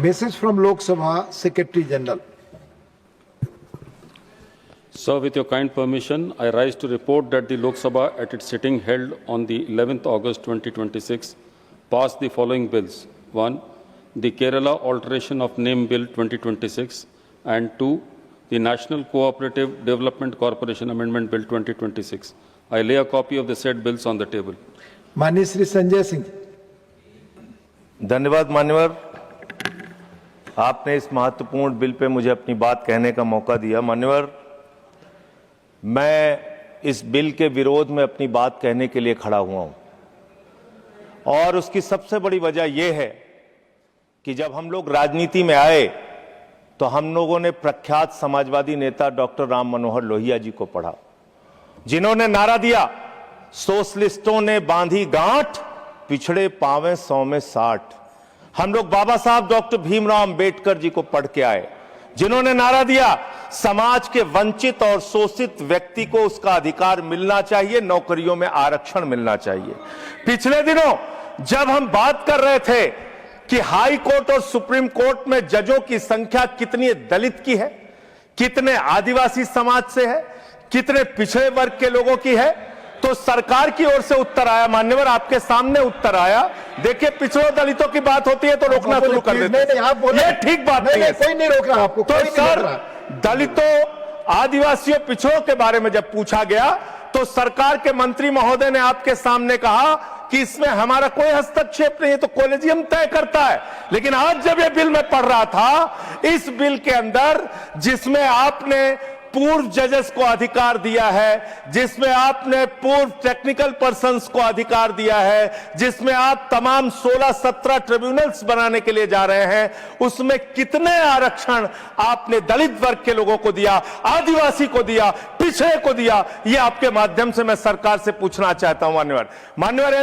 Message from Lok Sabha Secretary General. Sir, with your kind permission, I rise to report that the Lok Sabha at its sitting held on the 11th August 2026 passed the following bills. 1. The Kerala Alteration of Name Bill 2026 and 2. The National Cooperative Development Corporation Amendment Bill 2026. I lay a copy of the said bills on the table. माननीय श्री संजय सिंह। धन्यवाद मान्यवर, आपने इस महत्वपूर्ण bill pay मुझे अपनी बात कहने का मौका दिया। मान्यवर, मैं इस बिल के विरोध में अपनी बात कहने के लिए खड़ा हुआ हूं और उसकी सबसे बड़ी वजह यह है कि जब हम लोग राजनीति में आए तो हम लोगों ने प्रख्यात समाजवादी नेता डॉक्टर राम मनोहर लोहिया जी को पढ़ा, जिन्होंने नारा दिया, सोशलिस्टों ने बांधी गांठ, पिछड़े पावे 100 में 60। हम लोग बाबा साहब डॉक्टर भीमराव अंबेडकर जी को पढ़ के आए, जिन्होंने नारा दिया, समाज के वंचित और शोषित व्यक्ति को उसका अधिकार मिलना चाहिए, नौकरियों में आरक्षण मिलना चाहिए। पिछले दिनों जब हम बात कर रहे थे कि हाई कोर्ट और सुप्रीम कोर्ट में जजों की संख्या कितनी दलित की है, कितने आदिवासी समाज से है, कितने पिछड़े वर्ग के लोगों की है, तो सरकार की ओर से उत्तर आया। मान्यवर, आपके सामने उत्तर आया। देखिए, पिछड़े दलितों की बात होती है तो रोकना शुरू कर देते हैं। ये ठीक बात नहीं है। कोई नहीं रोक रहा आपको। तो सर, दलितों, आदिवासियों, पिछड़ों के बारे में जब पूछा गया तो सरकार के मंत्री महोदय ने आपके सामने कहा कि इसमें हमारा कोई हस्तक्षेप नहीं है, तो कॉलेजियम तय करता है। लेकिन आज जब यह बिल मैं पढ़ रहा था, इस बिल के अंदर जिसमें आपने पूर्व जजेस को अधिकार दिया है, जिसमें आपने पूर्व टेक्निकल पर्संस को अधिकार दिया है, जिसमें आप तमाम 16-17 ट्रिब्यूनल्स बनाने के लिए जा रहे हैं, उसमें कितने आरक्षण आपने दलित वर्ग के लोगों को दिया, आदिवासी को दिया, पिछड़े को दिया, ये आपके माध्यम से मैं सरकार से पूछना चाहता हूं। मान्यवर,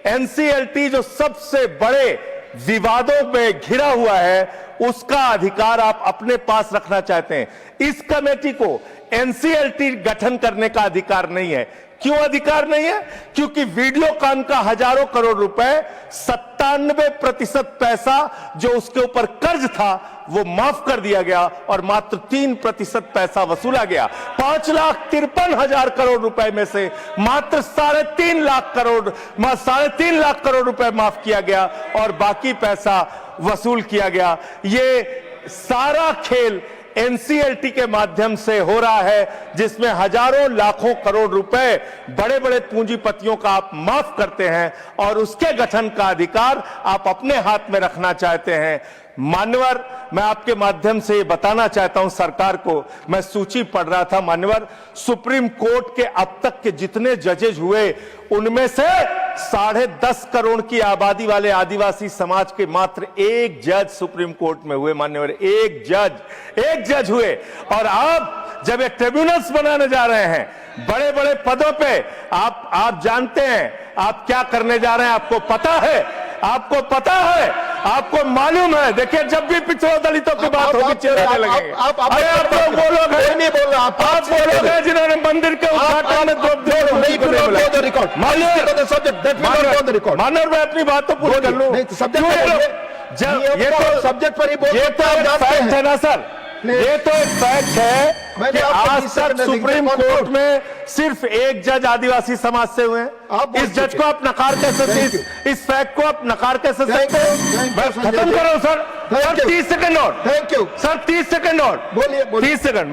एनसीएलटी जो सबसे बड़े विवादों में घिरा हुआ है, उसका अधिकार आप अपने पास रखना चाहते हैं। इस कमेटी को एनसीएलटी गठन करने का अधिकार नहीं है। क्यों अधिकार नहीं है? क्योंकि वीडियोकॉन का हजारों करोड़ रुपए, 97% पैसा जो उसके ऊपर कर्ज था वो माफ कर दिया गया और मात्र 3% पैसा वसूला गया। 5,53,000 करोड़ रुपए में से मात्र 3.5 लाख करोड़ रुपए माफ किया गया और बाकी पैसा वसूल किया गया। ये सारा खेल एनसीएलटी के माध्यम से हो रहा है, जिसमें हजारों लाखों करोड़ रुपए बड़े बड़े पूंजीपतियों का आप माफ करते हैं और उसके गठन का अधिकार आप अपने हाथ में रखना चाहते हैं। मान्यवर, मैं आपके माध्यम से ये बताना चाहता हूं सरकार को, मैं सूची पढ़ रहा था। मान्यवर, सुप्रीम कोर्ट के अब तक के जितने जजेज हुए, उनमें से 10.5 करोड़ की आबादी वाले आदिवासी समाज के मात्र एक जज सुप्रीम कोर्ट में हुए। मान्यवर, एक जज हुए। और आप जब ये ट्रिब्यूनल्स बनाने जा रहे हैं बड़े बड़े पदों पे, आप जानते हैं आप क्या करने जा रहे हैं, आपको पता है, आपको मालूम है। देखिए, जब भी पिछड़े दलितों की बात होगी चिल्लाने लगेंगे। आप लोग वो लोग हैं, नहीं बोल रहा, आप वो लोग हैं जिन्होंने मंदिर के उद्घाटन में मानव, मैं अपनी बात तो पूरी कर लूं। ये तो सब्जेक्ट पर ही बोल, ये तो फैक्ट है ना सर, ये तो एक फैक्ट है कि आज तक सुप्रीम कोर्ट में सिर्फ एक जज आदिवासी समाज से हुए हैं। इस जज को आप नकार कैसे सकते, इस फैक्ट को आप नकार कैसे सकते हैं? खत्म करो सर, 30 सेकंड और, थैंक यू सर, 30 सेकंड और, बोलिए 30 सेकंड।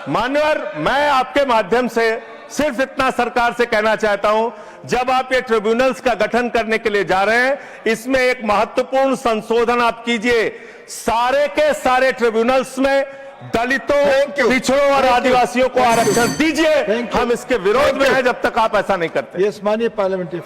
मान्यवर, मैं आपके माध्यम से सिर्फ इतना सरकार से कहना चाहता हूं, जब आप ये ट्रिब्यूनल्स का गठन करने के लिए जा रहे हैं, इसमें एक महत्वपूर्ण संशोधन आप कीजिए। सारे के सारे ट्रिब्यूनल्स में दलितों, पिछड़ों और आदिवासियों को आरक्षण दीजिए। हम इसके विरोध में हैं जब तक आप ऐसा नहीं करते। यस, माननीय पार्लियामेंट्री